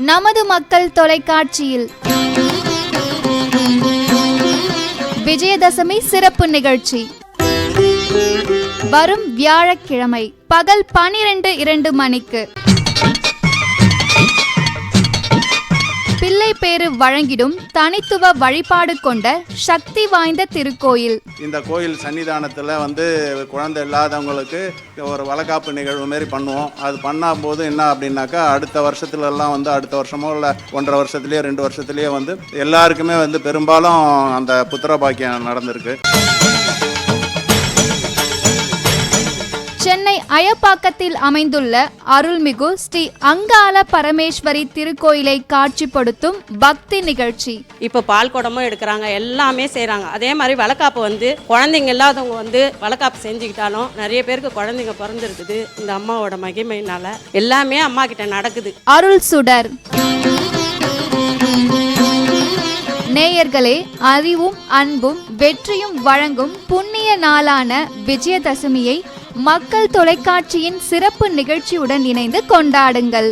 நமது மக்கள் தொலைக்காட்சியில் விஜயதசமி சிறப்பு நிகழ்ச்சி வரும் வியாழக்கிழமை பகல் 12:02 மணிக்கு பிள்ளைப்பேறு வழங்கிடும் தனித்துவ வழிபாடு கொண்ட சக்தி வாய்ந்த திருக்கோயில். இந்த கோயில் சன்னிதானத்தில் குழந்தை இல்லாதவங்களுக்கு ஒரு வளகாப்பு நிகழ்வு மாரி பண்ணுவோம். அது பண்ணும்போது என்ன அப்படின்னாக்கா அடுத்த வருஷத்துலலாம் அடுத்த வருஷமோ இல்லை 1.5 வருஷத்துலேயே 2 வருஷத்துலேயே எல்லாருக்குமே பெரும்பாலும் அந்த புத்திர பாக்கியம் நடந்திருக்கு. சென்னை அயப்பாக்கத்தில் அமைந்துள்ள அருள்மிகு ஸ்ரீ அங்காள பரமேஸ்வரி திருக்கோயிலை காட்சிப்படுத்தும் பக்தி நிகழ்ச்சி. இப்போ பால் குடமும் எடுக்கிறாங்க, எல்லாமே செய்கிறாங்க. அதே மாதிரி வளக்காப்பு குழந்தைங்க இல்லாதவங்க வளக்காப்பு செஞ்சுக்கிட்டாலும் நிறைய பேருக்கு குழந்தைங்க பிறந்திருக்குது. இந்த அம்மாவோட மகிமையினால எல்லாமே அம்மா கிட்ட நடக்குது. அருள் சுடர். நேயர்களே, அறிவும் அன்பும் வெற்றியும் வழங்கும் புண்ணிய நாளான விஜயதசமியை மக்கள் தொலைக்காட்சியின் சிறப்பு நிகழ்ச்சியுடன் இணைந்து கொண்டாடுங்கள்.